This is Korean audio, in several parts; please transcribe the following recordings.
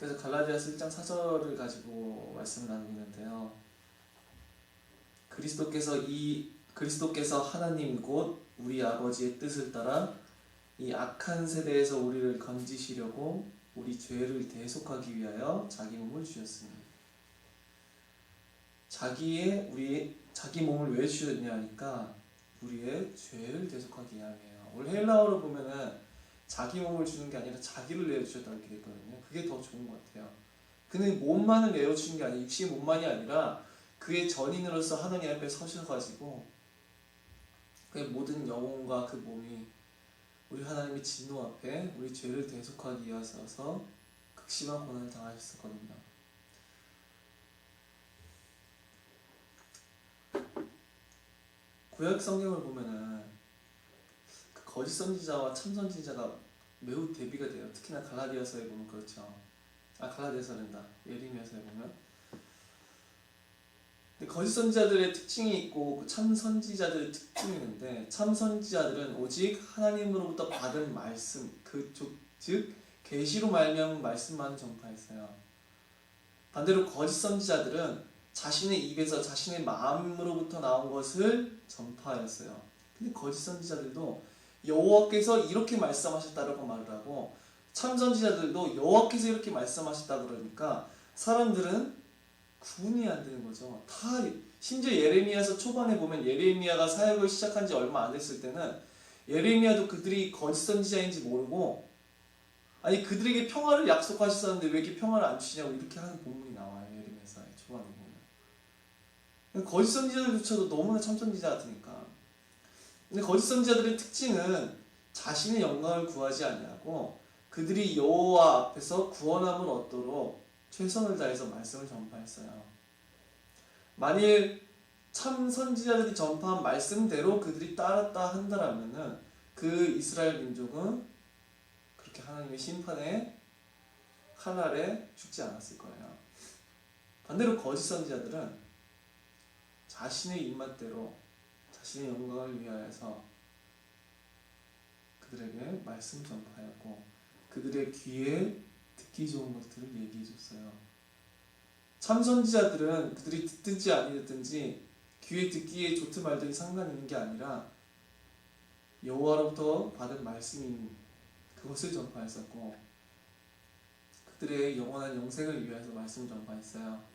그래서 갈라디아서 1장 4절을 가지고 말씀을 나누고 있는데요. 그리스도께서 하나님 곧 우리 아버지의 뜻을 따라 이 악한 세대에서 우리를 건지시려고 우리 죄를 대속하기 위하여 자기 몸을 주셨으니. 자기 몸을 왜 주셨냐 하니까 우리의 죄를 대속하기 위함이에요. 원래 헬라어로 보면은 자기 몸을 주는 게 아니라 자기를 내어주셨다 이렇게 됐거든요. 그게 더 좋은 것 같아요. 그는 몸만을 내어주신 게 아니라 육신의 몸만이 아니라 그의 전인으로서 하나님 앞에 서셔가지고 그의 모든 영혼과 그 몸이 우리 하나님의 진노 앞에 우리 죄를 대속하기 위해서 극심한 고난을 당하셨었거든요. 구약 성경을 보면은 그 거짓 선지자와 참 선지자가 매우 대비가 돼요. 특히나 갈라디아서에 보면 그렇죠. 갈라디아서란다. 예레미야서에 보면. 근데 거짓 선지자들의 특징이 있고 참 선지자들의 특징이 있는데, 참 선지자들은 오직 하나님으로부터 받은 말씀, 즉 계시로 말미암은 말씀만 전파했어요. 반대로 거짓 선지자들은 자신의 입에서 자신의 마음으로부터 나온 것을 전파하였어요. 근데 거짓 선지자들도 여호와께서 이렇게 말씀하셨다라고 말을 하고, 참 선지자들도 여호와께서 이렇게 말씀하셨다 그러니까 사람들은 구분이 안 되는 거죠. 심지어 예레미야서 초반에 보면 예레미야가 사역을 시작한 지 얼마 안 됐을 때는 예레미야도 그들이 거짓 선지자인지 모르고, 아니 그들에게 평화를 약속하셨었는데 왜 이렇게 평화를 안 주시냐고 이렇게 하는 본문이 나와요. 예레미야서의 초반에 보면. 거짓 선지자들조차도 너무나 참 선지자 같으니까. 근데 거짓 선지자들의 특징은 자신의 영광을 구하지 아니하고 그들이 여호와 앞에서 구원함을 얻도록 최선을 다해서 말씀을 전파했어요. 만일 참 선지자들이 전파한 말씀대로 그들이 따랐다 한다라면은 그 이스라엘 민족은 그렇게 하나님의 심판의 칼날에 죽지 않았을 거예요. 반대로 거짓 선지자들은 자신의 입맛대로 자신의 영광을 위하여서 그들에게 말씀 전파하였고 그들의 귀에 듣기 좋은 것들을 얘기해 줬어요. 참 선지자들은 그들이 듣든지 아니든지 귀에 듣기에 좋든 말든 상관 있는 게 아니라 여호와로부터 받은 말씀인 그것을 전파했었고 그들의 영원한 영생을 위해서 말씀을 전파했어요.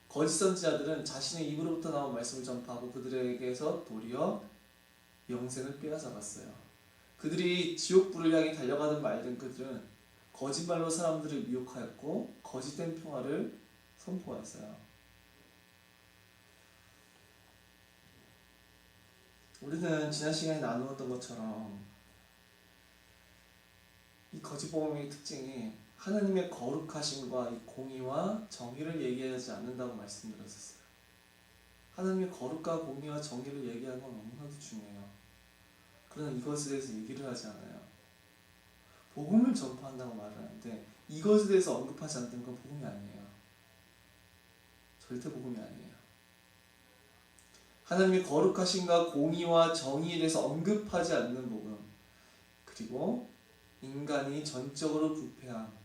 거짓 선지자들은 자신의 입으로부터 나온 말씀을 전파하고 그들에게서 도리어 영생을 빼앗아갔어요. 그들이 지옥불을 향해 달려가든 말든 그들은 거짓말로 사람들을 미혹하였고 거짓된 평화를 선포하였어요. 우리는 지난 시간에 나누었던 것처럼 이 거짓 복음의 특징이 하나님의 거룩하심과 이 공의와 정의를 얘기하지 않는다고 말씀드렸었어요. 하나님의 거룩과 공의와 정의를 얘기하는 건 너무나도 중요해요. 그러나 이것에 대해서 얘기를 하지 않아요. 복음을 전파한다고 말을 하는데 이것에 대해서 언급하지 않는 건 복음이 아니에요. 절대 복음이 아니에요. 하나님의 거룩하심과 공의와 정의에 대해서 언급하지 않는 복음, 그리고 인간이 전적으로 부패함,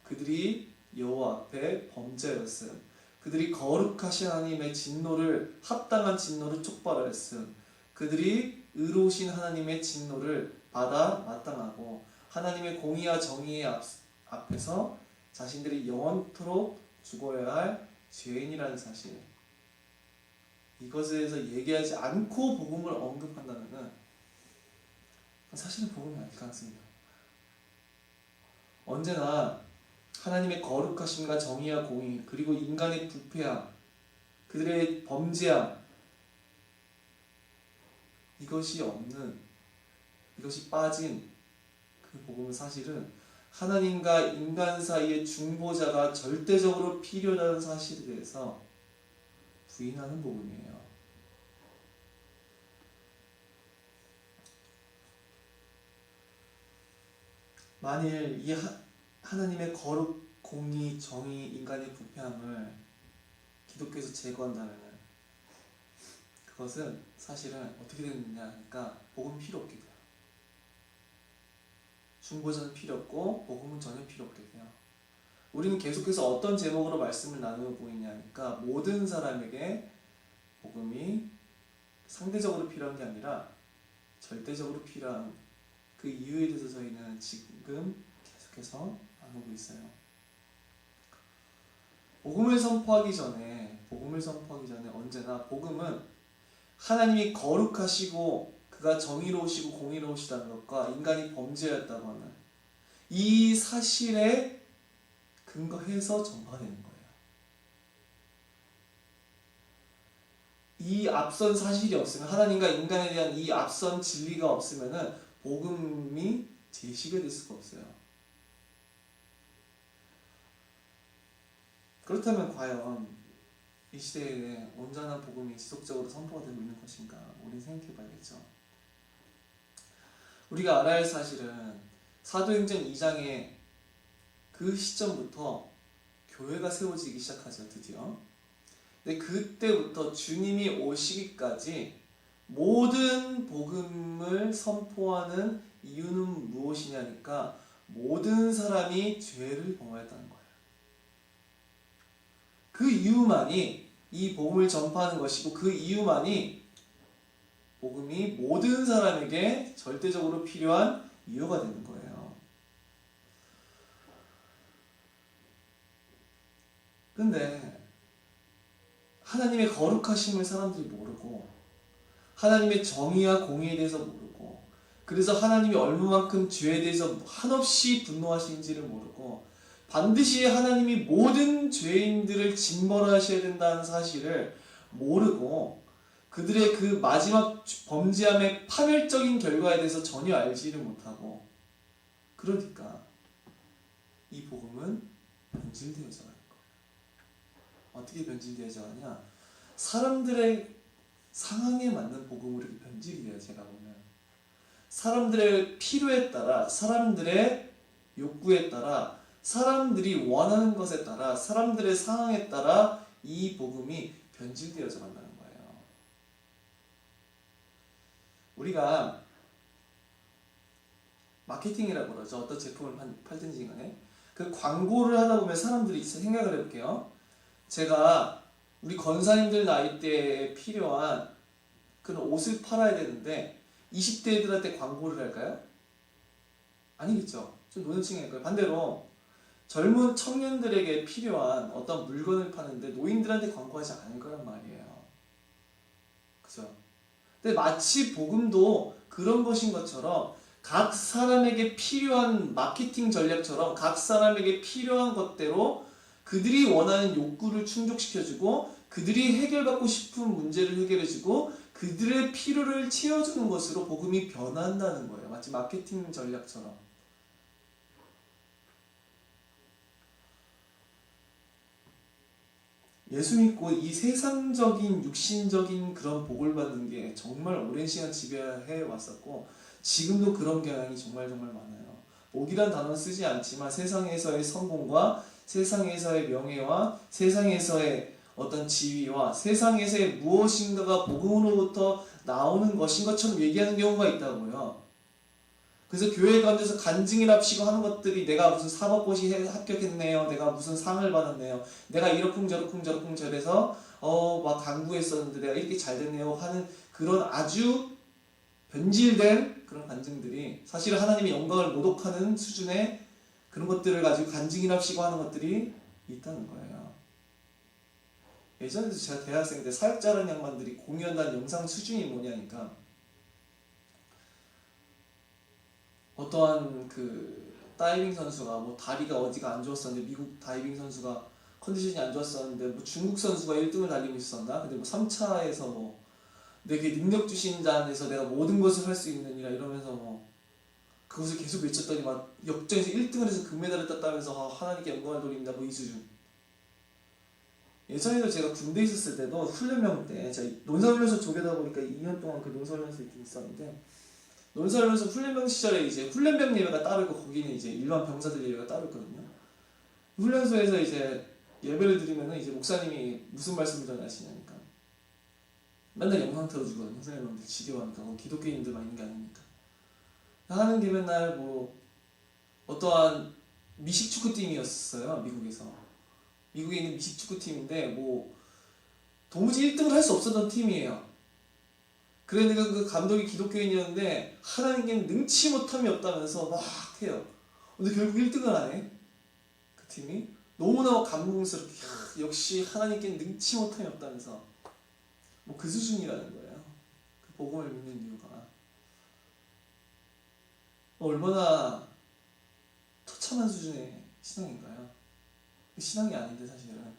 그들이 여호와 앞에 범죄였음, 그들이 거룩하신 하나님의 진노를 합당한 진노를 촉발하였음, 그들이 의로우신 하나님의 진노를 받아 마땅하고 하나님의 공의와 정의의 앞에서 자신들이 영원토록 죽어야 할 죄인이라는 사실, 이것에 대해서 얘기하지 않고 복음을 언급한다면 사실은 복음이 아닐 가능성입니다. 언제나 하나님의 거룩하심과 정의와 공의, 그리고 인간의 부패함, 그들의 범죄함, 이것이 없는, 이것이 빠진 그 복음은 사실은 하나님과 인간 사이의 중보자가 절대적으로 필요하다는 사실에 대해서 부인하는 복음이에요. 만일 이 하나님의 거룩, 공의, 정의, 인간의 부패함을 기독교에서 제거한다면 그것은 사실은 어떻게 되느냐 하니까 복음 필요 없게 돼요. 중보자는 필요 없고 복음은 전혀 필요 없게 돼요. 우리는 계속해서 어떤 제목으로 말씀을 나누고 있냐니까 모든 사람에게 복음이 상대적으로 필요한 게 아니라 절대적으로 필요한 그 이유에 대해서 저희는 지금 계속해서 나누고 있어요. 복음을 선포하기 전에 언제나 복음은 하나님이 거룩하시고 그가 정의로우시고 공의로우시다는 것과 인간이 범죄였다고 하는 이 사실에 근거해서 전파되는 거예요. 이 앞선 사실이 없으면, 하나님과 인간에 대한 이 앞선 진리가 없으면은 복음이 제시가 될 수가 없어요. 그렇다면 과연 이 시대에 온전한 복음이 지속적으로 선포가 되고 있는 것인가? 우리는 생각해 봐야겠죠. 우리가 알아야 할 사실은 사도행전 2장의 그 시점부터 교회가 세워지기 시작하죠, 드디어. 근데 그때부터 주님이 오시기까지 모든 복음을 선포하는 이유는 무엇이냐니까 모든 사람이 죄를 범하였다는 거예요. 그 이유만이 이 복음을 전파하는 것이고 그 이유만이 복음이 모든 사람에게 절대적으로 필요한 이유가 되는 거예요. 근데 하나님의 거룩하심을 사람들이 모르고 하나님의 정의와 공의에 대해서 모르고 그래서 하나님이 얼마만큼 죄에 대해서 한없이 분노하시는지를 모르고 반드시 하나님이 모든 죄인들을 징벌하셔야 된다는 사실을 모르고 그들의 그 마지막 범죄함의 파멸적인 결과에 대해서 전혀 알지를 못하고 그러니까 이 복음은 변질되어져 가는 거예요. 어떻게 변질되어져 가냐? 사람들의 상황에 맞는 복음으로 변질이 돼요. 제가 보면 사람들의 필요에 따라 사람들의 욕구에 따라 사람들이 원하는 것에 따라 사람들의 상황에 따라 이 복음이 변질되어져 간다는 거예요. 우리가 마케팅이라고 그러죠. 어떤 제품을 팔든지 간에 그 광고를 하다 보면 사람들이 생각을 해볼게요. 제가 우리 권사님들 나이대에 필요한 그런 옷을 팔아야 되는데 20대 애들한테 광고를 할까요? 아니겠죠. 좀 노는 층일 거예요. 반대로 젊은 청년들에게 필요한 어떤 물건을 파는데 노인들한테 광고하지 않을 거란 말이에요. 그죠? 근데 마치 복음도 그런 것인 것처럼 각 사람에게 필요한 마케팅 전략처럼 각 사람에게 필요한 것대로 그들이 원하는 욕구를 충족시켜주고 그들이 해결받고 싶은 문제를 해결해주고 그들의 필요를 채워주는 것으로 복음이 변한다는 거예요. 마치 마케팅 전략처럼. 예수 믿고 이 세상적인 육신적인 그런 복을 받는 게 정말 오랜 시간 지배해 왔었고 지금도 그런 경향이 정말 많아요. 복이란 단어는 쓰지 않지만 세상에서의 성공과 세상에서의 명예와 세상에서의 어떤 지위와 세상에서의 무엇인가가 복음으로부터 나오는 것인 것처럼 얘기하는 경우가 있다고요. 그래서 교회 가운데서 간증이랍시고 하는 것들이 내가 무슨 사법고시 합격했네요. 내가 무슨 상을 받았네요. 내가 이러쿵저러쿵 저래서 막 강구했었는데 내가 이렇게 잘 됐네요 하는 그런 아주 변질된 그런 간증들이 사실 하나님의 영광을 모독하는 수준의 그런 것들을 가지고 간증이랍시고 하는 것들이 있다는 거예요. 예전에도 제가 대학생 때 사역자라는 양반들이 공유한다는 영상 수준이 뭐냐니까 어떠한 그 다이빙 선수가 뭐 다리가 어디가 안 좋았었는데 미국 다이빙 선수가 컨디션이 안 좋았었는데 뭐 중국 선수가 1등을 달리고 있었나? 근데 뭐 3차에서 뭐 내게 능력 주신 자 안에서 내가 모든 것을 할 수 있느니라 이러면서 뭐 그것을 계속 외쳤더니 막 역전에서 1등을 해서 금메달을 땄다면서 하나님께 영광을 돌립니다 뭐 이 수준. 예전에도 제가 군대에 있었을 때도 훈련병 때 제가 논사훈련소 조교다 보니까 2년 동안 그 논사훈련소에 있었는데 논사훈련소 훈련병 시절에 이제 훈련병 예배가 따로 있고 거기는 이제 일반 병사들 예배가 따로 있거든요. 훈련소에서 이제 예배를 드리면은 이제 목사님이 무슨 말씀을 전하시냐니까 맨날 영상 틀어주거든요. 훈련병들 지겨워하니까 기독교인들만 있는 게 아니니까 하는 게 맨날 뭐 어떠한 미식축구팀이었어요. 미국에서. 미국에 있는 미식축구팀인데 뭐 도무지 1등을 할 수 없었던 팀이에요. 그런데 그 감독이 기독교인이었는데 하나님께는 능치 못함이 없다면서 막 해요. 근데 결국 1등을 하네. 그 팀이. 너무나 감동스럽게 역시 하나님께는 능치 못함이 없다면서 뭐 그 수준이라는 거예요. 그 복음을 믿는 이유가 얼마나 처참한 수준의 신앙인가요? 신앙이 아닌데 사실은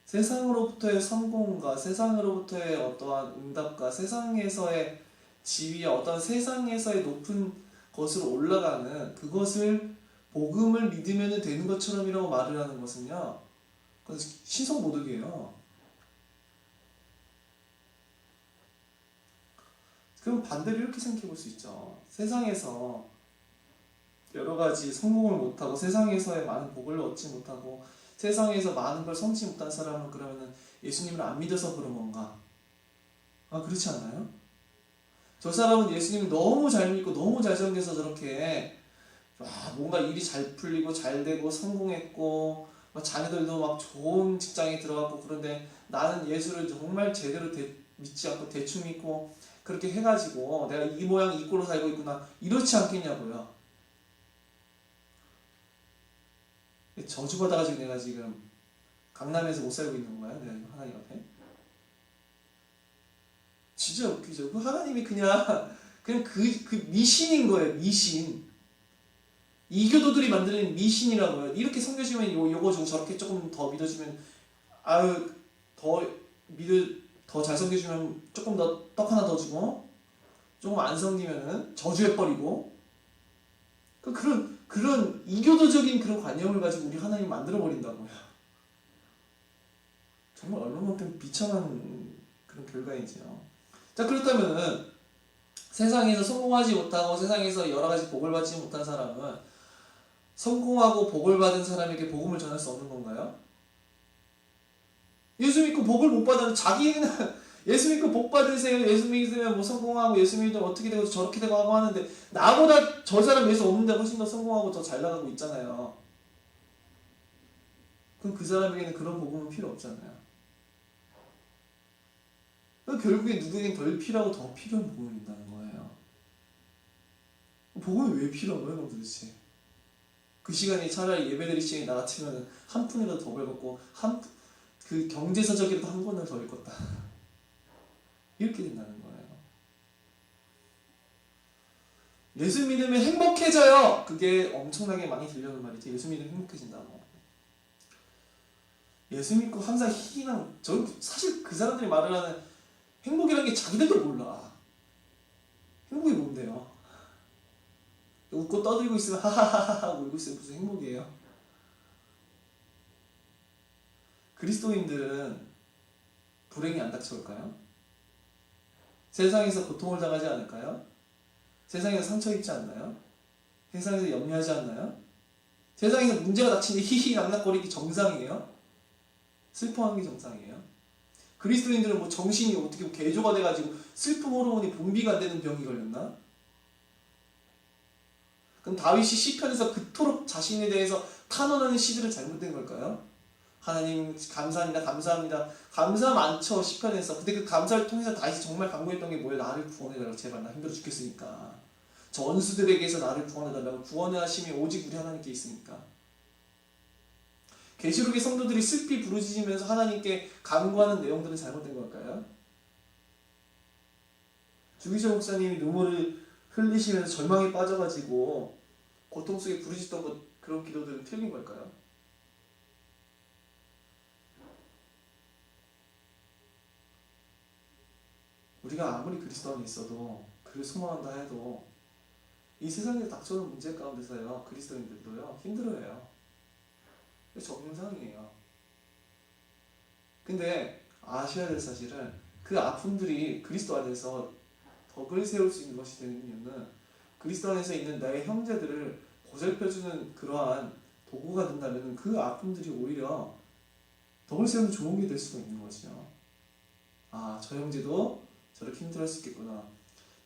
세상으로부터의 성공과 세상으로부터의 어떠한 응답과 세상에서의 지위와 어떤 세상에서의 높은 것으로 올라가는 그것을 복음을 믿으면 되는 것처럼이라고 말을 하는 것은요, 그건 신성모독이에요. 그럼 반대로 이렇게 생각해 볼 수 있죠. 세상에서 여러 가지 성공을 못하고 세상에서의 많은 복을 얻지 못하고 세상에서 많은 걸 성취 못한 사람은 그러면 예수님을 안 믿어서 그런 건가? 아, 그렇지 않나요? 저 사람은 예수님을 너무 잘 믿고 너무 잘 섬겨서 저렇게 뭔가 일이 잘 풀리고 잘 되고 성공했고 자녀들도 막 좋은 직장에 들어갔고 그런데 나는 예수를 정말 제대로 믿지 않고 대충 믿고 그렇게 해가지고 내가 이 모양 이 꼴로 살고 있구나 이렇지 않겠냐고요. 저주받아가지고 내가 지금 강남에서 못 살고 있는 거야. 내가 하나님 앞에. 진짜 웃기죠. 그 하나님이 그냥 그 미신인 거예요. 미신. 이교도들이 만드는 미신이라고요. 이렇게 섬겨주면 요거 주고 저렇게 조금 더 믿어주면 아유 더 잘 섬겨주면 조금 더 떡 하나 더 주고 조금 안 섬기면은 저주해버리고 그런 이교도적인 그런 관념을 가지고 우리 하나님 만들어 버린다고요. 정말 얼마만큼 비참한 그런 결과이지요. 자, 그렇다면은 세상에서 성공하지 못하고 세상에서 여러 가지 복을 받지 못한 사람은 성공하고 복을 받은 사람에게 복음을 전할 수 없는 건가요? 예수 믿고 복을 못 받아도 자기는 예수 믿고 복 받으세요. 예수 믿으면 뭐 성공하고 예수 믿으면 어떻게 되고 저렇게 되고 하고 하는데 나보다 저 사람 예수 없는데 훨씬 더 성공하고 더 잘 나가고 있잖아요. 그럼 그 사람에게는 그런 복음은 필요 없잖아요. 결국에 누구에겐 덜 필요하고 더 필요한 복음이 있다는 거예요. 복음이 왜 필요한 거예요, 그럼 도대체? 그 시간에 차라리 예배드릴 시간이 나 같으면 한 푼이라도 더 벌었고 그 경제서적이라도 한 권을 더 읽었다. 이렇게 된다는 거예요. 예수 믿으면 행복해져요. 그게 엄청나게 많이 들려오는 말이죠. 예수 믿으면 행복해진다고. 예수 믿고 항상 희망. 저 사실 그 사람들이 말을 하는 행복이라는 게 자기들도 몰라. 행복이 뭔데요? 웃고 떠들고 있으면 하하하하 울고 있으면 무슨 행복이에요? 그리스도인들은 불행이 안 닥쳐올까요? 세상에서 고통을 당하지 않을까요? 세상에서 상처 입지 않나요? 세상에서 염려하지 않나요? 세상에서 문제가 닥치는데 히히 낙낙거리기 정상이에요? 슬퍼하는 게 정상이에요? 그리스도인들은 뭐 정신이 어떻게 개조가 돼가지고 슬픔 호르몬이 분비가 안 되는 병이 걸렸나? 그럼 다윗이 시편에서 그토록 자신에 대해서 탄원하는 시들은 잘못된 걸까요? 하나님 감사합니다. 감사합니다. 감사 많죠 시편에서. 근데 그 감사를 통해서 다윗이 정말 간구했던 게 뭐예요? 나를 구원해달라고. 제발 나 힘들어 죽겠으니까. 저 원수들에게서 나를 구원해달라고. 구원의 하심이 오직 우리 하나님께 있으니까. 계시록의 성도들이 슬피 부르짖으면서 하나님께 간구하는 내용들은 잘못된 걸까요? 주기철 목사님이 눈물을 흘리시면서 절망에 빠져가지고 고통 속에 부르짖던 그런 기도들은 틀린 걸까요? 우리가 아무리 그리스도 안에 있어도 그를 소망한다 해도 이 세상에 닥쳐오는 문제 가운데서요 그리스도인들도요 힘들어해요. 정상이에요. 근데 아셔야 될 사실은 그 아픔들이 그리스도 안에서 덕을 세울 수 있는 것이 되는 이유는 그리스도 안에서 있는 나의 형제들을 보살펴주는 그러한 도구가 된다면 그 아픔들이 오히려 덕을 세우는 좋은 게 될 수가 있는 거죠. 아, 저 형제도 저렇게 힘들어할 수 있겠구나.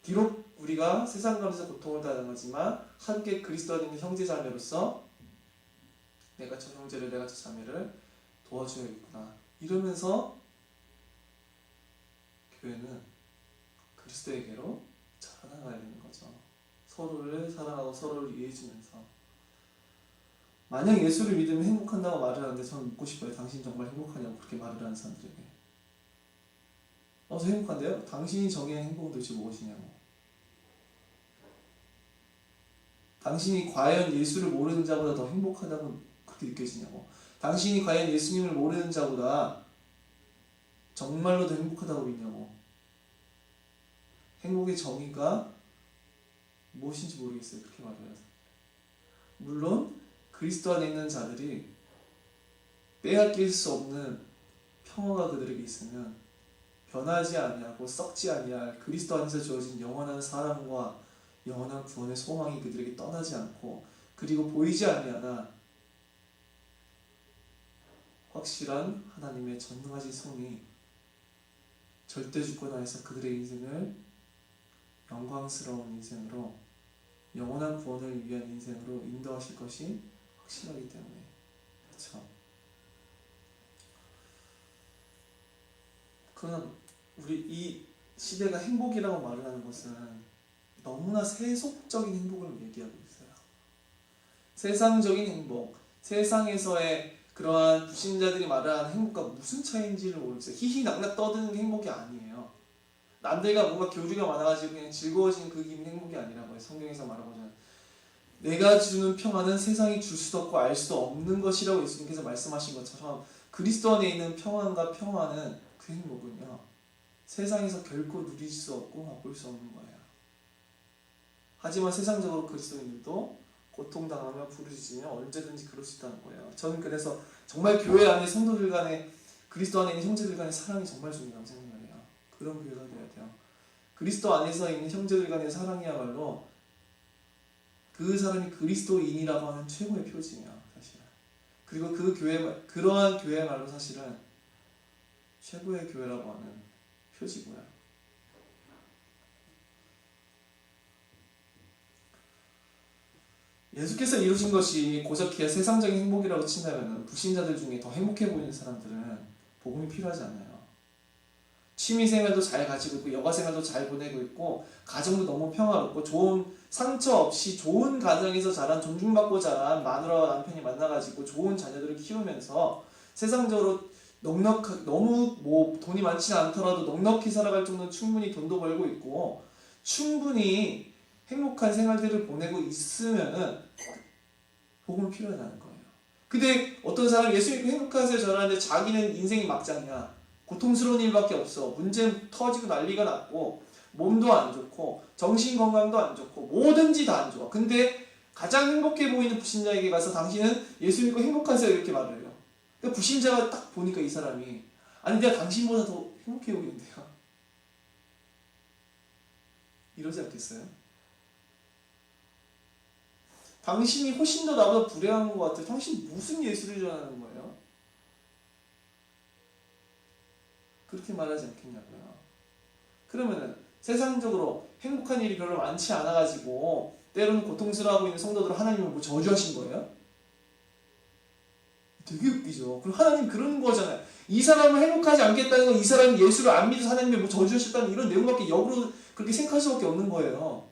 비록 우리가 세상 가운데서 고통을 당하지만 함께 그리스도 안에 있는 형제자매로서 내가 저 형제를 내가 저 자매를 도와줘야겠구나. 이러면서 교회는 그리스도에게로 자라나가야 되는 거죠. 서로를 사랑하고 서로를 이해해주면서. 만약 예수를 믿으면 행복한다고 말을 하는데 저는 묻고 싶어요. 당신 정말 행복하냐고 그렇게 말을 하는 사람들에게. 저 행복한데요? 당신이 정의한 행복은 도대체 무엇이냐고. 당신이 과연 예수를 모르는 자보다 더 행복하다고 그렇게 느껴지냐고. 당신이 과연 예수님을 모르는 자보다 정말로 더 행복하다고 믿냐고. 행복의 정의가 무엇인지 모르겠어요. 그렇게 말해요. 물론 그리스도 안에 있는 자들이 빼앗길 수 없는 평화가 그들에게 있으면 변하지 아니하고 썩지 아니할 그리스도 안에서 주어진 영원한 사랑과 영원한 구원의 소망이 그들에게 떠나지 않고 그리고 보이지 아니하나 확실한 하나님의 전능하신 손이 절대 주권 안에서 그들의 인생을 영광스러운 인생으로 영원한 구원을 위한 인생으로 인도하실 것이 확실하기 때문에. 그렇죠. 그러나 우리 이 시대가 행복이라고 말을 하는 것은 너무나 세속적인 행복을 얘기하고 있어요. 세상적인 행복, 세상에서의 그러한 불신자들이 말하는 행복과 무슨 차이인지를 모르겠어요. 희희낙낙 떠드는 게 행복이 아니에요. 남들과 뭔가 교류가 많아가지고 그냥 즐거워지는 그 기분이 행복이 아니라고 해요. 성경에서 말하고는 내가 주는 평안은 세상이 줄 수도 없고 알 수도 없는 것이라고 예수님께서 말씀하신 것처럼 그리스도 안에 있는 평안과 평화는 그 행복은요 세상에서 결코 누릴 수 없고 맛볼 수 없는 거예요. 하지만 세상적으로 그리스도인들도 고통당하며 부르짖으며 언제든지 그럴 수 있다는 거예요. 저는 그래서 정말 교회 안에 성도들 간에 그리스도 안에 있는 형제들 간의 사랑이 정말 중요하다고 생각을 해요. 그런 교회가 되어야 돼요. 그리스도 안에서 있는 형제들 간의 사랑이야말로 그 사람이 그리스도인이라고 하는 최고의 표징이야, 사실은. 그리고 그 교회, 그러한 교회야말로 사실은 최고의 교회라고 하는 표지고요. 예수께서 이루신 것이 고작해야 세상적인 행복이라고 친다면 불신자들 중에 더 행복해 보이는 사람들은 복음이 필요하지 않아요. 취미생활도 잘 가지고 있고 여가생활도 잘 보내고 있고 가정도 너무 평화롭고 좋은 상처 없이 좋은 가정에서 자란 존중받고 자란 마누라와 남편이 만나가지고 좋은 자녀들을 키우면서 세상적으로 너무 뭐 돈이 많지는 않더라도 넉넉히 살아갈 정도는 충분히 돈도 벌고 있고 충분히 행복한 생활들을 보내고 있으면은 복음이 필요하다는 거예요. 근데 어떤 사람이 예수 믿고 행복하세요 저러는데 자기는 인생이 막장이야. 고통스러운 일밖에 없어. 문제 터지고 난리가 났고 몸도 안 좋고 정신건강도 안 좋고 뭐든지 다 안 좋아. 근데 가장 행복해 보이는 불신자에게 가서 당신은 예수 믿고 행복하세요 이렇게 말을 해요. 그러니까 불신자가 딱 보니까 이 사람이 아니 내가 당신보다 더 행복해 보이는데요. 이러지 않겠어요? 당신이 훨씬 더 나보다 불행한 것 같아요. 당신 무슨 예수를 전하는 거예요? 그렇게 말하지 않겠냐고요. 그러면은 세상적으로 행복한 일이 별로 많지 않아가지고 때로는 고통스러워하고 있는 성도들을 하나님은 뭐 저주하신 거예요? 되게 웃기죠. 그럼 하나님 그런 거잖아요. 이 사람을 행복하지 않겠다는 건 이 사람이 예수를 안 믿어서 하나님이 뭐 저주하셨다는 이런 내용밖에 역으로 그렇게 생각할 수밖에 없는 거예요.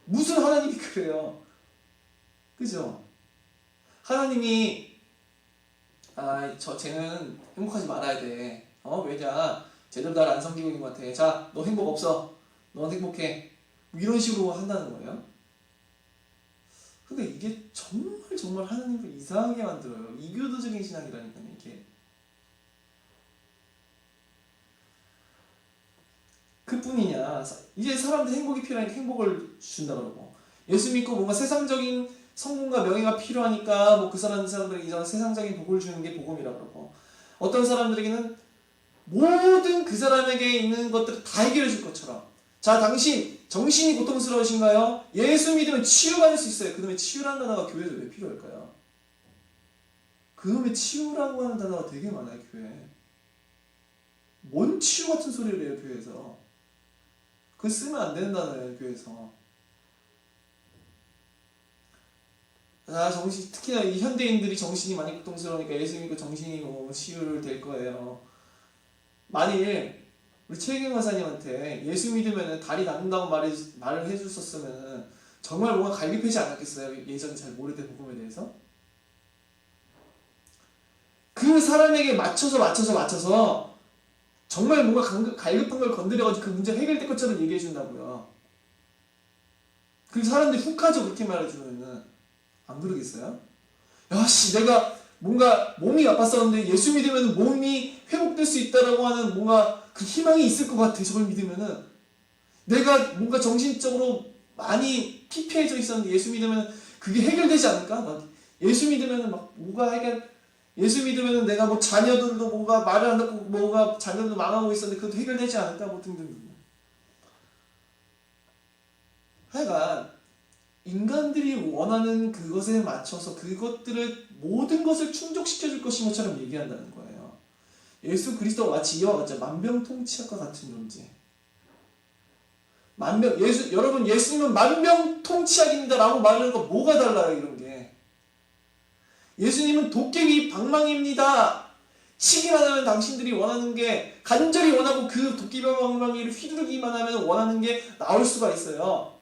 무슨 하나님이 그래요? 그죠? 하나님이 쟤는 행복하지 말아야 돼. 왜냐? 쟤들 날 안 섬기고 있는 것 같아. 자, 너 행복 없어. 넌 행복해. 이런 식으로 한다는 거예요. 근데 이게 정말 하나님을 이상하게 만들어요. 이교도적인 신앙이라니까요, 이게. 그뿐이냐. 이제 사람들 행복이 필요하니까 행복을 준다 그러고 예수 믿고 뭔가 세상적인 성공과 명예가 필요하니까 뭐 그 사람들에게 이런 세상적인 복을 주는 게 복음이라 그러고 어떤 사람들에게는 모든 그 사람에게 있는 것들을 다 해결해 줄 것처럼 자 당신 정신이 고통스러우신가요? 예수 믿으면 치유받을 수 있어요. 그놈의 치유라는 단어가 교회에서 왜 필요할까요? 그놈의 치유라고 하는 단어가 되게 많아요. 교회에. 뭔 치유 같은 소리를 해요. 교회에서. 그거 쓰면 안 된다는 교회에서. 특히나 이 현대인들이 정신이 많이 고통스러우니까 예수 믿고 정신이 치유될 거예요. 만일 우리 최경 과사님한테 예수 믿으면 다리 낫는다고 말을 해줬었으면 정말 뭔가 갈급하지 않았겠어요? 예전에 잘 모르던 복음에 대해서. 그 사람에게 맞춰서 정말 뭔가 갈급한 걸 건드려가지고 그 문제가 해결될 것처럼 얘기해준다고요. 그 사람들이 훅하죠, 그렇게 말해주면은. 안 그러겠어요? 야씨, 내가 뭔가 몸이 아팠었는데 예수 믿으면 몸이 회복될 수 있다라고 하는 뭔가 그 희망이 있을 것 같아. 저걸 믿으면은 내가 뭔가 정신적으로 많이 피폐해져 있었는데 예수 믿으면 그게 해결되지 않을까? 막 예수 믿으면은 막 뭐가 예수 믿으면은 내가 뭐 자녀들도 뭔가 말을 안 듣고 뭐가 자녀들도 망하고 있었는데 그것도 해결되지 않을까? 뭐 등등. 하여간 인간들이 원하는 그것에 맞춰서 그것들을 모든 것을 충족시켜줄 것인 것처럼 얘기한다는 거예요. 예수 그리스도가 마치 이와 같죠. 만병통치약과 같은 존재. 여러분 예수님은 만병통치약입니다 라고 말하는 거 뭐가 달라요, 이런 게. 예수님은 도깨비 방망이입니다. 치기만 하면 당신들이 원하는 게 간절히 원하고 그 도깨비 방망이를 휘두르기만 하면 원하는 게 나올 수가 있어요.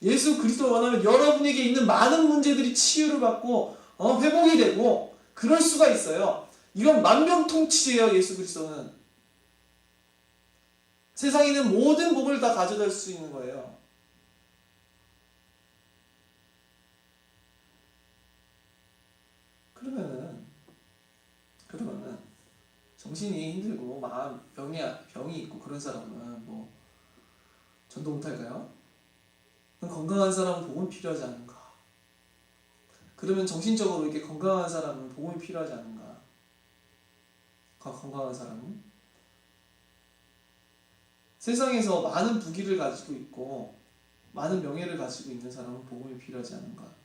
예수 그리스도를 원하면 여러분에게 있는 많은 문제들이 치유를 받고 회복이 되고 그럴 수가 있어요. 이건 만병통치예요. 예수 그리스도는 세상에 있는 모든 복을 다 가져다 줄 수 있는 거예요. 그러면은 정신이 힘들고 마음 병이 있고 그런 사람은 뭐 전도 못할까요? 건강한 사람은 복음이 필요하지 않은가? 그러면 정신적으로 이렇게 건강한 사람은 복음이 필요하지 않은가? 건강한 사람은? 세상에서 많은 부귀를 가지고 있고 많은 명예를 가지고 있는 사람은 복음이 필요하지 않은가?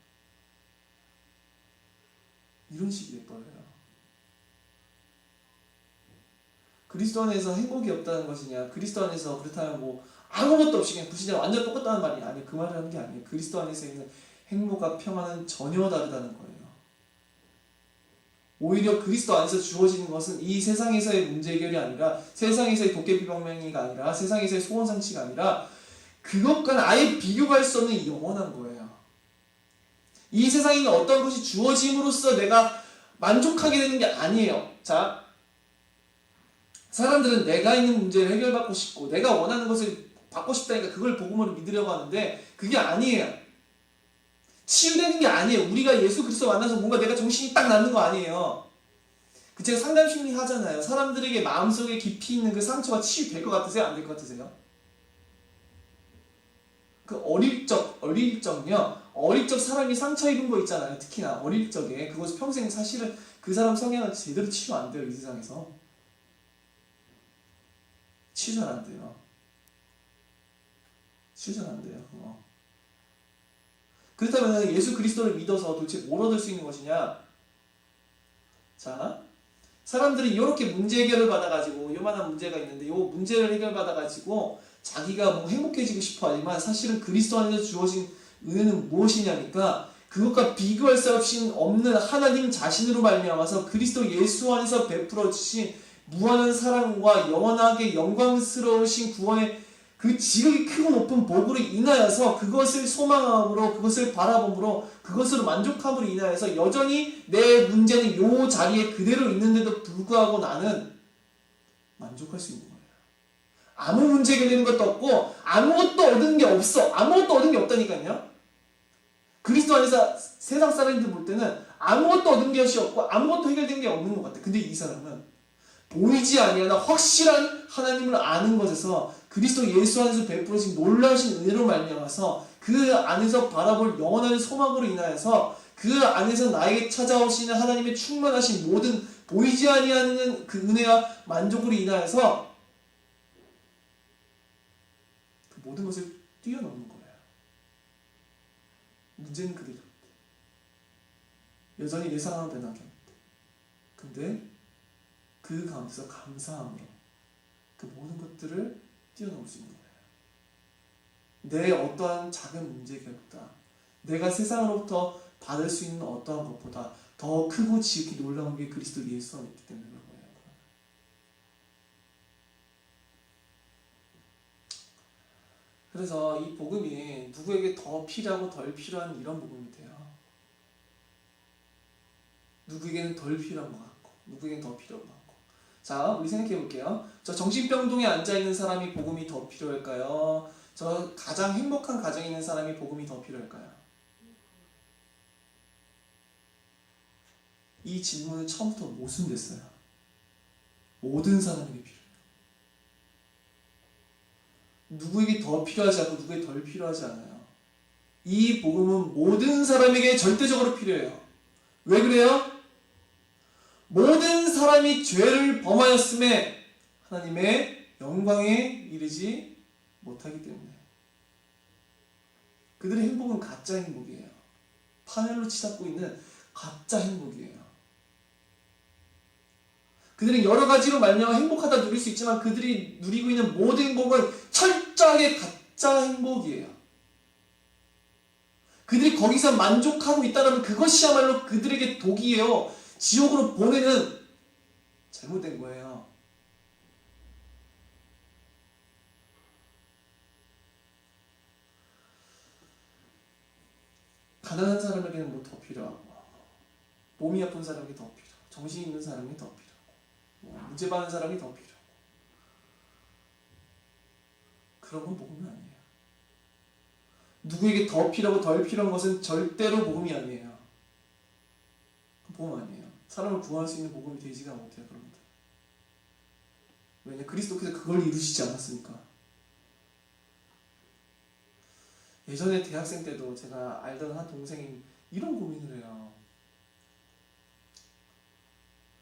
이런 식이 돼버려요. 그리스도 안에서 행복이 없다는 것이냐? 그리스도 안에서 그렇다면 뭐 아무것도 없이 그냥 불신자 완전 똑같다는 말이 아니에요. 그 말을 하는 게 아니에요. 그리스도 안에서 있는 행복과 평안은 전혀 다르다는 거예요. 오히려 그리스도 안에서 주어지는 것은 이 세상에서의 문제 해결이 아니라 세상에서의 도깨비 방망이가 아니라 세상에서의 소원상치가 아니라 그것과는 아예 비교할 수 없는 영원한 거예요. 이 세상에 있는 어떤 것이 주어짐으로써 내가 만족하게 되는 게 아니에요. 자, 사람들은 내가 있는 문제를 해결받고 싶고 내가 원하는 것을 받고 싶다니까 그걸 복음으로 믿으려고 하는데 그게 아니에요. 치유되는 게 아니에요. 우리가 예수 그리스도 만나서 뭔가 내가 정신이 딱 나는 거 아니에요. 제가 상담심리 하잖아요. 사람들에게 마음속에 깊이 있는 그 상처가 치유될 것 같으세요? 안 될 것 같으세요? 그 어릴 적 사람이 상처 입은 거 있잖아요. 특히나 어릴 적에 그것을 평생 사실은 그 사람 성향은 제대로 치유 안 돼요. 이 세상에서 치유 잘 안 돼요. 치유 잘 안 돼요. 그렇다면 예수 그리스도를 믿어서 도대체 뭘 얻을 수 있는 것이냐? 자, 사람들이 이렇게 문제 해결을 받아가지고 요만한 문제가 있는데 이 문제를 해결받아가지고 자기가 뭐 행복해지고 싶어 하지만 사실은 그리스도 안에서 주어진 은혜는 무엇이냐니까 그것과 비교할 수 없는 하나님 자신으로 말미암아서 그리스도 예수 안에서 베풀어 주신 무한한 사랑과 영원하게 영광스러우신 구원의 그 지극히 크고 높은 복으로 인하여서 그것을 소망함으로 그것을 바라봄으로 그것으로 만족함으로 인하여서 여전히 내 문제는 요 자리에 그대로 있는데도 불구하고 나는 만족할 수 있는 거예요. 아무 문제 해결되는 것도 없고 아무것도 얻은 게 없어. 아무것도 얻은 게 없다니까요. 그리스도 안에서 세상 사람들 볼 때는 아무것도 얻은 것이 없고 아무것도 해결된 게 없는 것 같아. 근데 이 사람은 보이지 아니하나 확실한 하나님을 아는 것에서 그리스도 예수 안에서 베풀어진 놀라우신 은혜로 말미암아서 그 안에서 바라볼 영원한 소망으로 인하여서 그 안에서 나에게 찾아오시는 하나님의 충만하신 모든 보이지 아니하는 그 은혜와 만족으로 인하여서 그 모든 것을 뛰어넘는 거예요. 문제는 그대로 여전히 내 사랑은 변하게 근데 그 가운데서 감사함으로 그 모든 것들을 뛰어넘을 수 있는 거예요. 내 어떠한 작은 문제 해결보다 내가 세상으로부터 받을 수 있는 어떠한 것보다 더 크고 지극히 놀라운 게 그리스도 예수 안에 있기 때문에 그런 거예요. 그래서 이 복음이 누구에게 더 필요하고 덜 필요한 이런 복음이 돼요. 누구에게는 덜 필요한 것 같고 누구에게는 더 필요한 것 같고. 자, 우리 생각해 볼게요. 저 정신병동에 앉아있는 사람이 복음이 더 필요할까요? 저 가장 행복한 가정에 있는 사람이 복음이 더 필요할까요? 이 질문은 처음부터 모순됐어요. 모든 사람에게 필요해요. 누구에게 더 필요하지 않고 누구에게 덜 필요하지 않아요. 이 복음은 모든 사람에게 절대적으로 필요해요. 왜 그래요? 모든 사람이 죄를 범하였음에 하나님의 영광에 이르지 못하기 때문에. 그들의 행복은 가짜 행복이에요. 파멸로 치닫고 있는 가짜 행복이에요. 그들은 여러 가지로 말미암아 행복하다 누릴 수 있지만 그들이 누리고 있는 모든 행복은 철저하게 가짜 행복이에요. 그들이 거기서 만족하고 있다면 그것이야말로 그들에게 독이에요. 지옥으로 보내는 잘못된 거예요. 가난한 사람에게는 뭐 더 필요하고, 몸이 아픈 사람에게 더 필요하고, 정신이 있는 사람에게 더 필요하고, 문제 많은 사람이 더 필요하고. 그런 건 복음이 아니에요. 누구에게 더 필요하고 덜 필요한 것은 절대로 복음이 아니에요. 복음 아니에요. 사람을 구할 수 있는 복음이 되지가 못해요. 그런 것들. 왜냐? 그리스도께서 그걸 이루시지 않았으니까. 예전에 대학생 때도 제가 알던 한 동생이 이런 고민을 해요.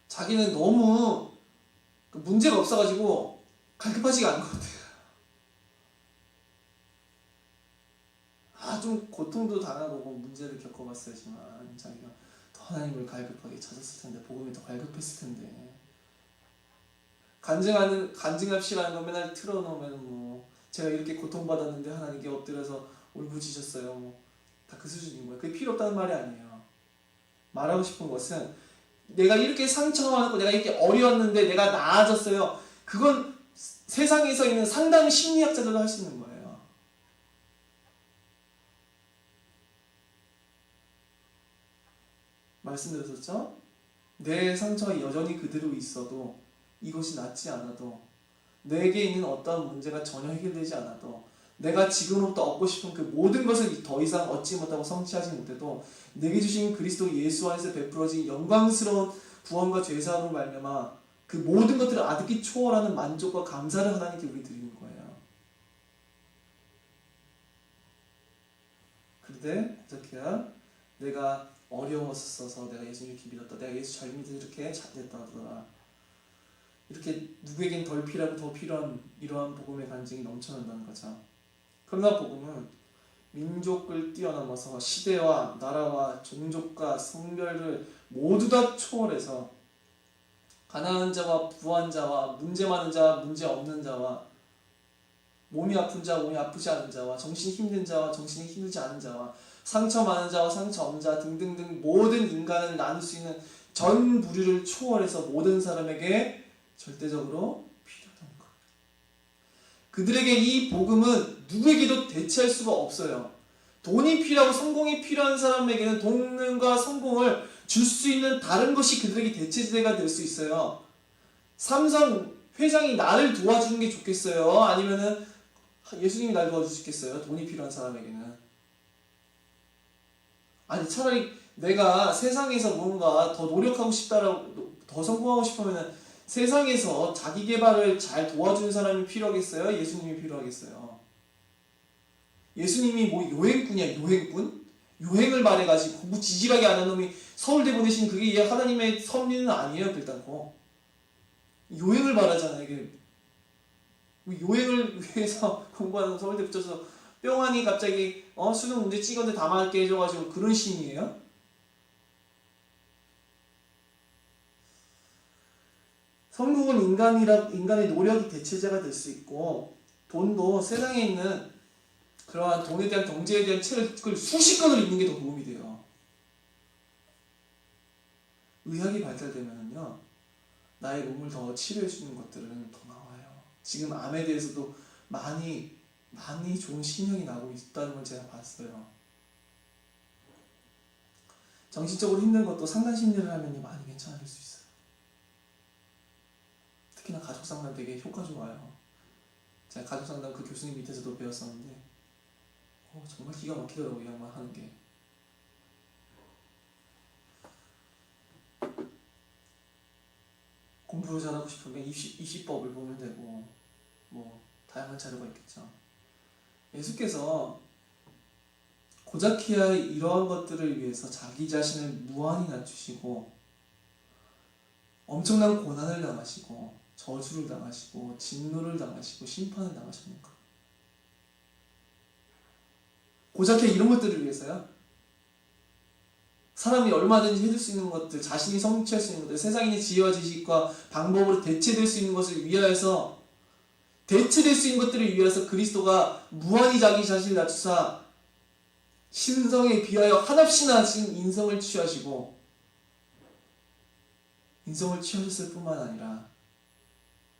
자기는 너무 문제가 없어가지고 갈급하지가 않은 것 같아요. 좀 고통도 당하고 문제를 겪어봤어야지만 자기가 더 하나님을 갈급하게 찾았을 텐데, 복음이 더 갈급했을 텐데. 간증합시라는 거 맨날 틀어놓으면 뭐 제가 이렇게 고통받았는데 하나님께 엎드려서 울부짖었어요. 뭐 다 그 수준인 거예요. 그게 필요 없다는 말이 아니에요. 말하고 싶은 것은 내가 이렇게 상처받고 내가 이렇게 어려웠는데 내가 나아졌어요. 그건 세상에서 있는 상당 심리학자들도 할 수 있는 거예요. 말씀드렸었죠? 내 상처가 여전히 그대로 있어도, 이것이 낫지 않아도, 내게 있는 어떠한 문제가 전혀 해결되지 않아도, 내가 지금부터 얻고 싶은 그 모든 것을 더 이상 얻지 못하고 성취하지 못해도 내게 주신 그리스도 예수 안에서 베풀어진 영광스러운 구원과 죄사함으로 말미암아 그 모든 것들을 아득히 초월하는 만족과 감사를 하나님께 우리 드리는 거예요. 그런데 어떻게야? 내가 어려웠어서 내가 예수님 이렇게 믿었다, 내가 예수 잘 믿어서 이렇게 잘 됐다 하더라, 이렇게 누구에겐 덜 필요하고 더 필요한 이러한 복음의 간증이 넘쳐난다는 거죠. 그러나 복음은 민족을 뛰어넘어서 시대와 나라와 종족과 성별을 모두 다 초월해서 가난한 자와 부한 자와 문제 많은 자와 문제 없는 자와 몸이 아픈 자와 몸이 아프지 않은 자와 정신이 힘든 자와 정신이 힘들지 않은 자와 상처 많은 자와 상처 없는 자 등등등 모든 인간을 나눌 수 있는 전 부류를 초월해서 모든 사람에게 절대적으로 필요하다는 것. 그들에게 이 복음은 누구에게도 대체할 수가 없어요. 돈이 필요하고 성공이 필요한 사람에게는 돈과 성공을 줄 수 있는 다른 것이 그들에게 대체제가 될 수 있어요. 삼성 회장이 나를 도와주는 게 좋겠어요? 아니면은 예수님이 날 도와주시겠어요? 돈이 필요한 사람에게는. 아니, 차라리 내가 세상에서 뭔가 더 노력하고 싶다라고, 더 성공하고 싶으면 세상에서 자기 개발을 잘 도와주는 사람이 필요하겠어요? 예수님이 필요하겠어요? 예수님이 뭐 여행꾼이야, 여행꾼? 여행을 말해가지고 공부 지질하게 안 한 놈이 서울대 보내신 그게 하나님의 섭리는 아니에요, 일단고. 여행을 말하잖아요, 이게. 여행을 위해서 공부하는 서울대 붙여서 뿅하니 갑자기 수능 문제 찍었는데 다 맞게 해줘가지고 그런 신이에요? 성공은 인간의 노력이 대체제가 될 수 있고, 돈도 세상에 있는 그러한 돈에 대한 경제에 대한 책을 수십 권을 읽는 게 더 도움이 돼요. 의학이 발달되면요, 나의 몸을 더 치료해 주는 것들은 더 나와요. 지금 암에 대해서도 많이 좋은 신약이 나오고 있다는 걸 제가 봤어요. 정신적으로 힘든 것도 상담 심리를 하면 많이 괜찮아질 수 있어요. 특히나 가족 상담 되게 효과 좋아요. 제가 가족 상담 그 교수님 밑에서도 배웠었는데 정말 기가 막히더라고요. 이 양반 하는 게. 공부를 잘하고 싶으면 입시법을 보면 되고 뭐 다양한 자료가 있겠죠. 예수께서 고자키아의 이러한 것들을 위해서 자기 자신을 무한히 낮추시고 엄청난 고난을 당하시고 저주를 당하시고 진노를 당하시고 심판을 당하십니까? 고자키아 이런 것들을 위해서요? 사람이 얼마든지 해줄 수 있는 것들, 자신이 성취할 수 있는 것들, 세상인의 지혜와 지식과 방법으로 대체될 수 있는 것을 위하여서, 대체될 수 있는 것들을 위해서 그리스도가 무한히 자기 자신을 낮추사 신성에 비하여 한없이 낮은 인성을 취하시고 인성을 취하셨을 뿐만 아니라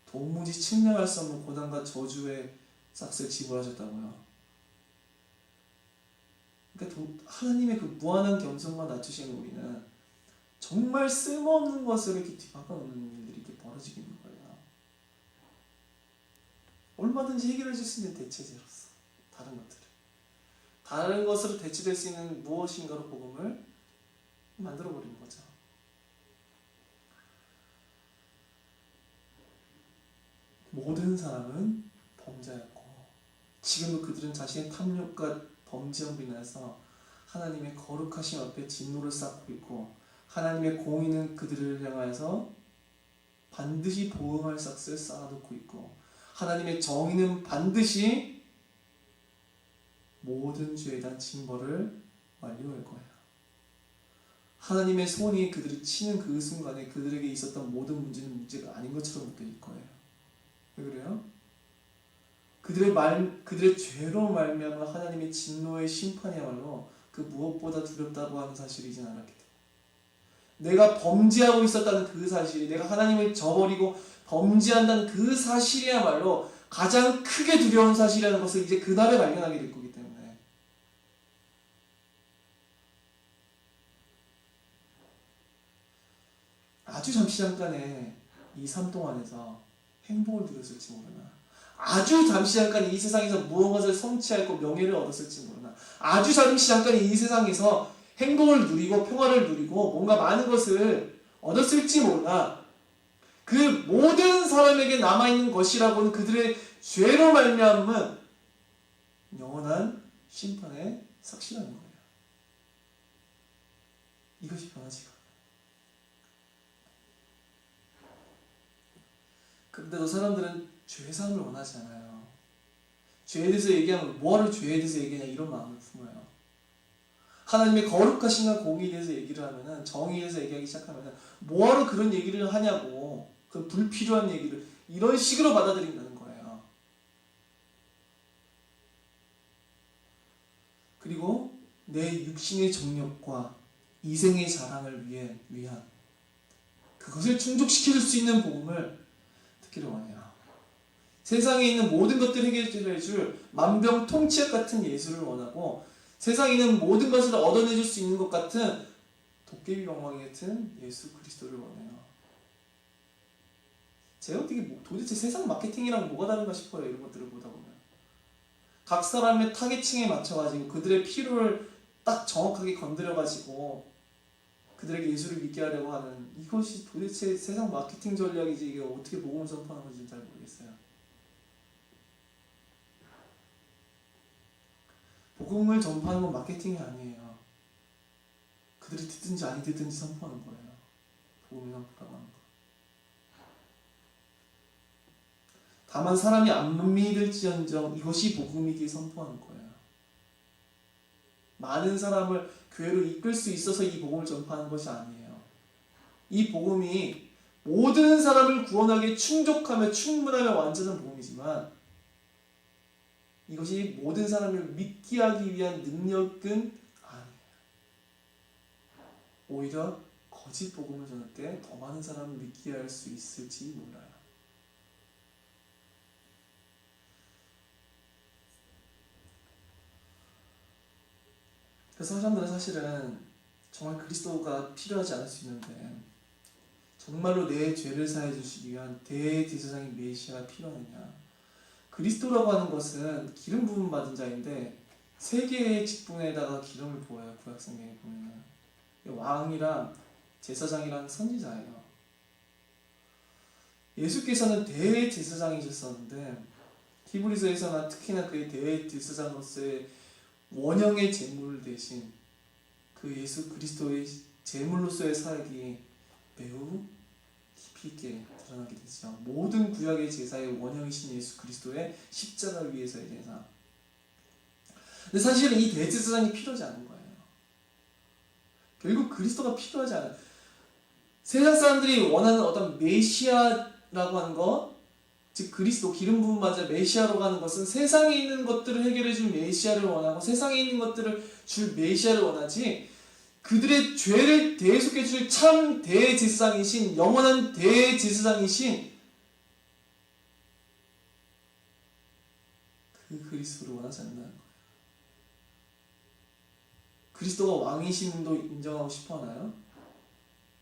도무지 측량할 수 없는 고난과 저주의 삭스를 지불하셨다고요. 그러니까 하나님의 그 무한한 겸손과 낮추시는 우리는 정말 쓸모없는 것을 이렇게 뒤바꿔놓는 일들이 이렇게 벌어지고 있는 거예요. 얼마든지 해결해 줄 수 있는 대체제로서 다른 것으로 대체될 수 있는 무엇인가로 복음을 만들어 버리는 거죠. 모든 사람은 범죄였고 지금도 그들은 자신의 탐욕과 범죄함으로 인해서 하나님의 거룩하심 앞에 진노를 쌓고 있고 하나님의 공의는 그들을 향하여서 반드시 보응할 삭스를 쌓아놓고 있고 하나님의 정의는 반드시 모든 죄에 대한 징벌을 완료할 거예요. 하나님의 손이 그들이 치는 그 순간에 그들에게 있었던 모든 문제는 문제가 아닌 것처럼 느껴질 거예요. 왜 그래요? 그들의 죄로 말미암아 하나님의 진노의 심판이야말로 그 무엇보다 두렵다고 하는 사실이진 않았기 때문에 내가 범죄하고 있었다는 그 사실이 내가 하나님을 저버리고 범죄한다는 그 사실이야말로 가장 크게 두려운 사실이라는 것을 이제 그날에 발견하게 될 거기 때문에 아주 잠시 잠깐의 이 삶 동안에서 행복을 누렸을지 모르나 아주 잠시 잠깐 이 세상에서 무엇을 성취하고 명예를 얻었을지 모르나 아주 잠시 잠깐 이 세상에서 행복을 누리고 평화를 누리고 뭔가 많은 것을 얻었을지 모르나 그 모든 사람에게 남아있는 것이라고는 그들의 죄로 말미암은 영원한 심판의 삭시라는 거예요. 이것이 변하지가 않아요. 그런데도 사람들은 죄사함을 원하지 않아요. 죄에 대해서 얘기하면 뭐하러 죄에 대해서 얘기하냐 이런 마음을 품어요. 하나님의 거룩하신과 공의에 대해서 얘기를 하면은 정의에 대해서 얘기하기 시작하면은 뭐하러 그런 얘기를 하냐고 그 불필요한 얘기를 이런 식으로 받아들인다는 거예요. 그리고 내 육신의 정욕과 이생의 자랑을 위한 그것을 충족시킬 수 있는 복음을 듣기를 원해요. 세상에 있는 모든 것들을 해결해 줄 만병통치약 같은 예수를 원하고 세상에 있는 모든 것을 얻어내줄 수 있는 것 같은 도깨비 방망이 같은 예수 그리스도를 원해요. 제가 어떻게 도대체 세상 마케팅이랑 뭐가 다른가 싶어요. 이런 것들을 보다 보면 각 사람의 타겟층에 맞춰가지고 그들의 필요를 딱 정확하게 건드려가지고 그들에게 예수를 믿게 하려고 하는 이것이 도대체 세상 마케팅 전략이지 이게 어떻게 복음을 전파하는 건지 잘 모르겠어요. 복음을 전파하는 건 마케팅이 아니에요. 그들이 듣든지 아니 듣든지 선포하는 거예요. 복음을 선포라고 하는 거. 다만 사람이 안 믿을지언정 이것이 복음이기에 선포하는 거예요. 많은 사람을 교회로 이끌 수 있어서 이 복음을 전파하는 것이 아니에요. 이 복음이 모든 사람을 구원하기에 충족하며 충분하며 완전한 복음이지만 이것이 모든 사람을 믿게 하기 위한 능력은 아니에요. 오히려 거짓 복음을 전할 때 더 많은 사람을 믿게 할 수 있을지 몰라요. 그래서 사람들은 사실은 정말 그리스도가 필요하지 않을 수 있는데 정말로 내 죄를 사해 주시기 위한 대제사장인 메시아가 필요하느냐? 그리스도라고 하는 것은 기름 부음 받은 자인데 세 개의 직분에다가 기름을 부어요. 구약성경에 보면 왕이랑 제사장이랑 선지자예요. 예수께서는 대제사장이셨었는데 히브리서에서나 특히나 그의 대제사장으로서의 원형의 제물 대신 그 예수 그리스도의 제물로서의 사역이 매우 깊이 있게 드러나게 되죠. 모든 구약의 제사의 원형이신 예수 그리스도의 십자가 위에서의 제사. 근데 사실은 이 대제사장이 필요하지 않은 거예요. 결국 그리스도가 필요하지 않아요. 세상 사람들이 원하는 어떤 메시아라고 하는 것, 즉 그리스도 기름 부음 받은 메시아로 가는 것은 세상에 있는 것들을 해결해 줄 메시아를 원하고 세상에 있는 것들을 줄 메시아를 원하지 그들의 죄를 대속해 줄 참 대제사장이신 영원한 대제사장이신 그 그리스도를 원하지 않는다는 거예요. 그리스도가 왕이심도 인정하고 싶어 하나요?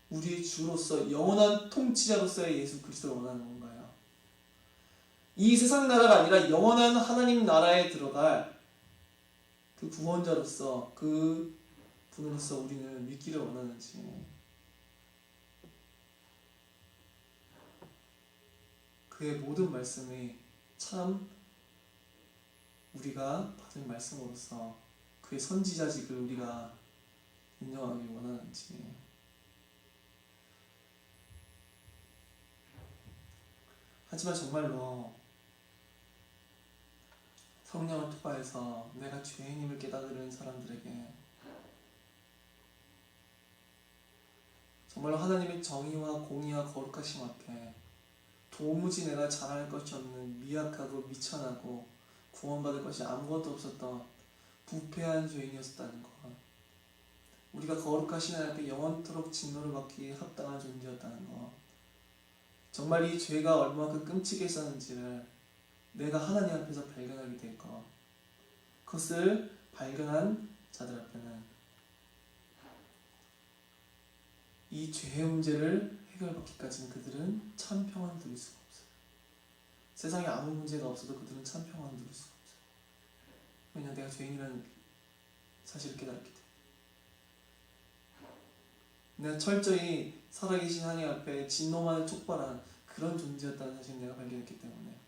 우리의 주로서 영원한 통치자로서의 예수 그리스도를 원하는 건가요? 이 세상 나라가 아니라 영원한 하나님 나라에 들어갈 그 구원자로서 그 분으로서 우리는 믿기를 원하는지. 그의 모든 말씀이 참 우리가 받은 말씀으로서 그의 선지자직을 우리가 인정하기 원하는지. 하지만 정말로 성령을 통하여서 내가 죄인임을 깨달은 사람들에게 정말로 하나님의 정의와 공의와 거룩하심 앞에 도무지 내가 잘할 것이 없는 미약하고 미천하고 구원받을 것이 아무것도 없었던 부패한 죄인이었다는 것, 우리가 거룩하신 하나님 앞에 영원토록 진노를 받기에 합당한 존재였다는 것, 정말 이 죄가 얼마만큼 끔찍했었는지를 내가 하나님 앞에서 발견하게 될 것, 그것을 발견한 자들 앞에는 이 죄의 문제를 해결받기까지는 그들은 참 평안을 누릴 수가 없어요. 세상에 아무 문제가 없어도 그들은 참 평안을 누릴 수가 없어요. 왜냐, 내가 죄인이라는 사실을 깨달았기 때문에. 내가 철저히 살아계신 하나님 앞에 진노만을 촉발한 그런 존재였다는 사실을 내가 발견했기 때문에.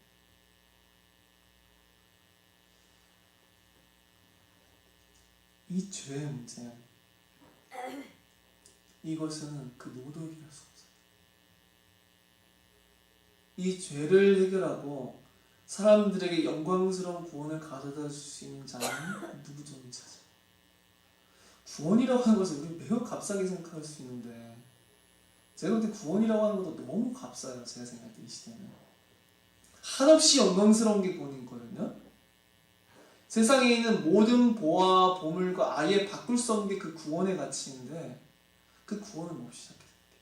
이 죄의 문제, 이것은 그 누구도 해결할 수 없어요. 이 죄를 해결하고 사람들에게 영광스러운 구원을 가져다 줄 수 있는 자는 누구도 없죠. 구원이라고 하는 것을 우리 매우 값싸게 생각할 수 있는데, 제가 볼 때 구원이라고 하는 것도 너무 값싸요. 제가 생각할 때 이 시대는 한없이 영광스러운 게 구원이거든요. 세상에 있는 모든 보화 보물과 아예 바꿀 수 없는 게 그 구원의 가치인데, 그 구원은 몹시 작게 생각해요.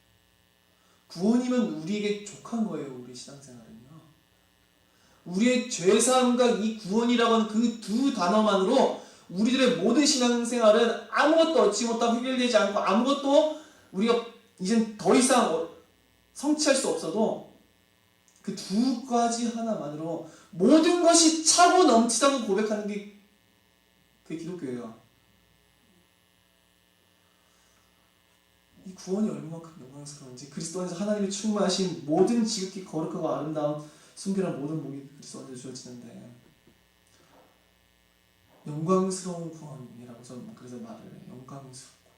구원이면 우리에게 족한 거예요. 우리 신앙생활은요. 우리의 죄사함과 이 구원이라고 하는 그 두 단어만으로 우리들의 모든 신앙생활은 아무것도 얻지 못하고 해결되지 않고 아무것도 우리가 이젠 더 이상 성취할 수 없어도 그 두 가지 하나만으로 모든 것이 차고 넘치다고 고백하는 게 그게 기독교예요. 이 구원이 얼마만큼 영광스러운지, 그리스도 안에서 하나님의 충만하신 모든 지극히 거룩하고 아름다운 순결한 모든 복이 그리스도 안에서 주어지는데, 영광스러운 구원이라고 저는 그래서 말을 해요. 영광스럽고.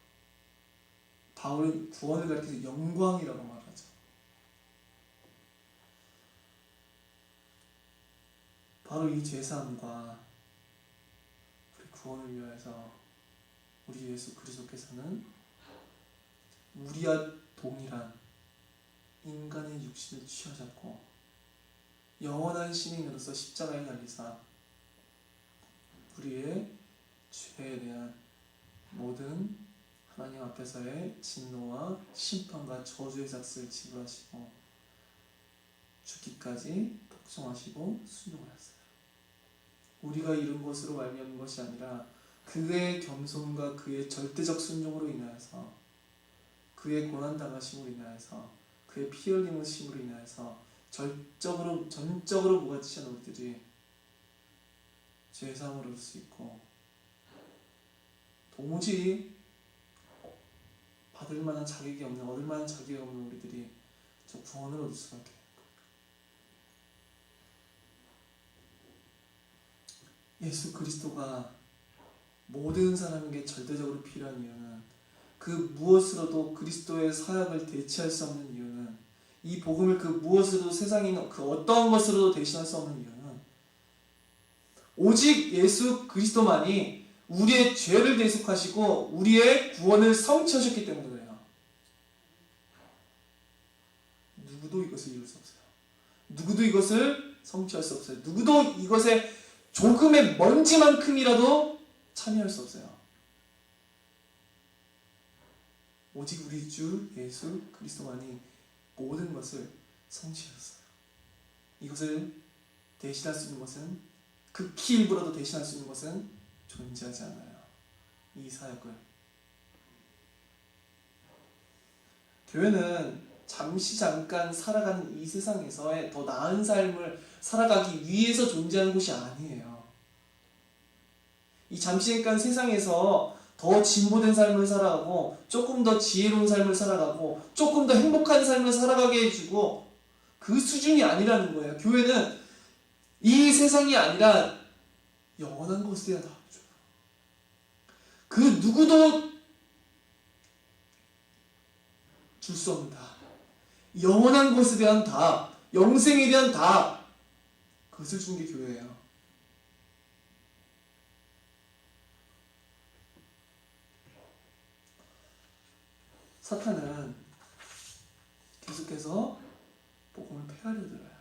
바울은 구원을 가리켜서 영광이라고 말하죠. 바로 이 죄사함과 우리 구원을 위하여서 우리 예수 그리스도께서는 우리와 동일한 인간의 육신을 취하셨고 영원한 신인으로서 십자가에 달리사 우리의 죄에 대한 모든 하나님 앞에서의 진노와 심판과 저주의 삭스를 지불하시고 죽기까지 복종하시고 순종하였어요. 우리가 이룬 것으로 말미암은 것이 아니라 그의 겸손과 그의 절대적 순종으로 인하여서, 그의 고난당하심으로 인하여서, 그의 피 흘림으로 인하여서 전적으로 무가치한 우리들이 죄사함을 얻을 수 있고 도무지 받을 만한 자격이 없는, 얻을 만한 자격이 없는 우리들이 저 구원을 얻을 수밖에 없는 거예요. 예수 그리스도가 모든 사람에게 절대적으로 필요한 이유는, 그 무엇으로도 그리스도의 사역을 대체할 수 없는 이유는, 이 복음을 그 무엇으로도, 세상에 있는 그 어떠한 것으로도 대신할 수 없는 이유는 오직 예수 그리스도만이 우리의 죄를 대속하시고 우리의 구원을 성취하셨기 때문에 그래요. 누구도 이것을 이룰 수 없어요. 누구도 이것을 성취할 수 없어요. 누구도 이것에 조금의 먼지만큼이라도 참여할 수 없어요. 오직 우리 주 예수 그리스도만이 모든 것을 성취하셨어요. 이것을 대신할 수 있는 것은, 극히 일부라도 대신할 수 있는 것은 존재하지 않아요. 이 사역을. 교회는 잠깐 살아가는 이 세상에서의 더 나은 삶을 살아가기 위해서 존재하는 곳이 아니에요. 이 잠깐 세상에서 더 진보된 삶을 살아가고, 조금 더 지혜로운 삶을 살아가고, 조금 더 행복한 삶을 살아가게 해주고, 그 수준이 아니라는 거예요. 교회는 이 세상이 아니라 영원한 것에 대한 답을 줘요. 그 누구도 줄 수 없는 답, 영원한 것에 대한 답, 영생에 대한 답, 그것을 준 게 교회예요. 사탄은 계속해서 복음을 폐하려 들어요.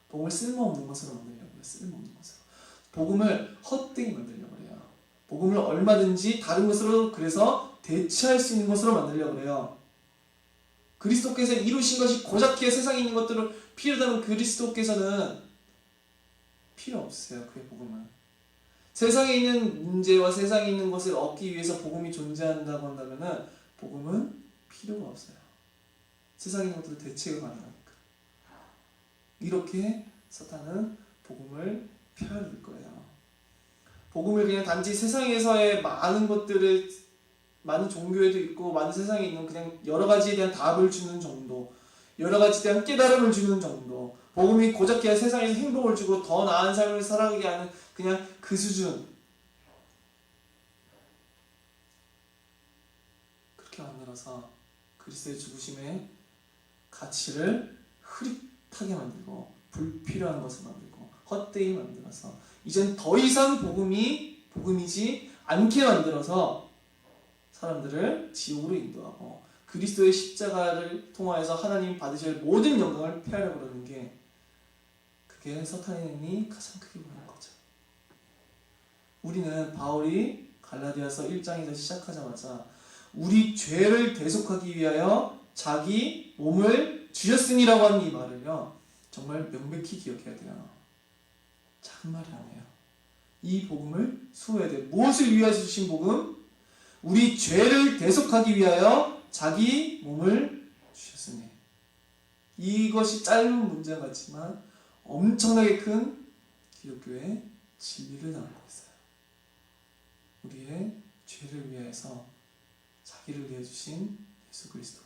복음을 쓸모없는 것으로 만들려고 해요. 쓸모없는 것으로. 복음을 헛되이 만들려고 해요. 복음을 얼마든지 다른 것으로, 그래서 대체할 수 있는 것으로 만들려고 해요. 그리스도께서 이루신 것이 고작해 세상에 있는 것들을 필요하다면 그리스도께서는 필요 없어요. 그의 복음은. 세상에 있는 문제와 세상에 있는 것을 얻기 위해서 복음이 존재한다고 한다면 복음은 필요가 없어요. 세상에 있는 것들을 대체가 가능하니까. 이렇게 사탄은 복음을 폐하릴 거예요. 복음을 그냥 단지 세상에서의 많은 것들을, 많은 종교에도 있고 많은 세상에 있는 그냥 여러 가지에 대한 답을 주는 정도, 여러 가지에 대한 깨달음을 주는 정도, 복음이 고작해야 세상에서 행복을 주고 더 나은 삶을 살아가게 하는 그냥 그 수준, 그렇게 만들어서 그리스도의 죽으심의 가치를 흐릿하게 만들고 불필요한 것을 만들고 헛되이 만들어서 이젠 더 이상 복음이지 않게 만들어서 사람들을 지옥으로 인도하고 그리스도의 십자가를 통하여서 하나님이 받으실 모든 영광을 폐하려고 그러는 게, 그게 사탄이 가장 크게 보는 거죠. 우리는 바울이 갈라디아서 1장에서 시작하자마자 우리 죄를 대속하기 위하여 자기 몸을 주셨으니라고 하는 이 말을요, 정말 명백히 기억해야 돼요. 작은 말이 아니에요. 이 복음을 수호해야 돼요. 무엇을 위하여 주신 복음? 우리 죄를 대속하기 위하여 자기 몸을 주셨으니. 이것이 짧은 문장 같지만 엄청나게 큰 기독교의 진리를 담고 있어요. 우리의 죄를 위해서 자기를 위해 주신 예수 그리스도,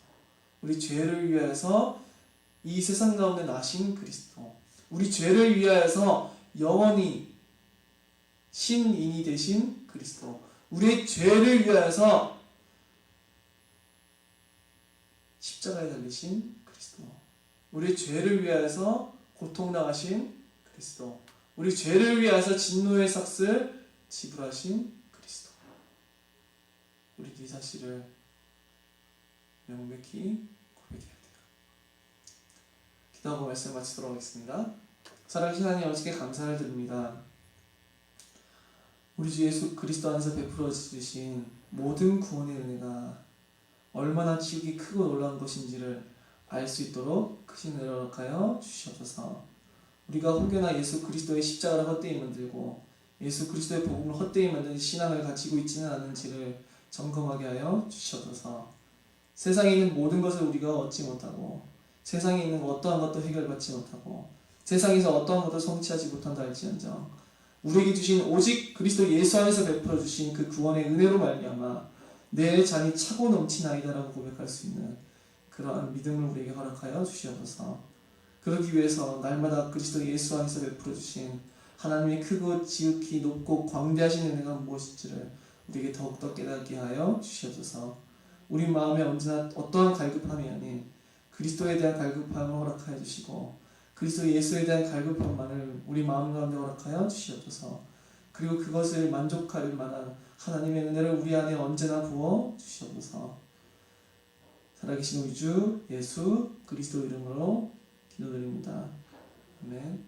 우리 죄를 위하여서 이 세상 가운데 나신 그리스도, 우리 죄를 위하여서 영원히 신인이 되신 그리스도, 우리의 죄를 위하여서 십자가에 달리신 그리스도, 우리의 죄를 위하여서 고통당하신 그리스도, 우리 죄를 위하여서 진노의 삭슬 지불하신 그리스도. 우리 이 사실을 명백히 고백해야 돼요. 기도하고 말씀 마치도록 하겠습니다. 사랑하신 하나님, 아버지께 감사를 드립니다. 우리 주 예수 그리스도 안에서 베풀어 주신 모든 구원의 은혜가 얼마나 지극히 크고 놀라운 것인지를 알 수 있도록 크신 은혜를 허락하여 주시옵소서. 우리가 혹여나 예수 그리스도의 십자가를 헛되이 만들고 예수 그리스도의 복음을 헛되이 만든 신앙을 가지고 있지는 않은지를 점검하게 하여 주시옵소서. 세상에 있는 모든 것을 우리가 얻지 못하고 세상에 있는 어떠한 것도 해결받지 못하고 세상에서 어떠한 것도 성취하지 못한다 할지언정 우리에게 주신 오직 그리스도 예수 안에서 베풀어 주신 그 구원의 은혜로 말미암아 내 잔이 차고 넘치나이다라고 고백할 수 있는 그러한 믿음을 우리에게 허락하여 주시옵소서. 그러기 위해서 날마다 그리스도 예수 안에서 베풀어 주신 하나님의 크고 지극히 높고 광대하신 은혜가 무엇인지를 우리에게 더욱더 깨닫게 하여 주시옵소서. 우리 마음에 언제나 어떠한 갈급함이 아닌 그리스도에 대한 갈급함을 허락하여 주시고 그리스도 예수에 대한 갈급함만을 우리 마음 가운데 허락하여 주시옵소서. 그리고 그것을 만족할 만한 하나님의 은혜를 우리 안에 언제나 부어 주시옵소서. 살아계신 우리 주 예수 그리스도 이름으로 기도드립니다. 아멘.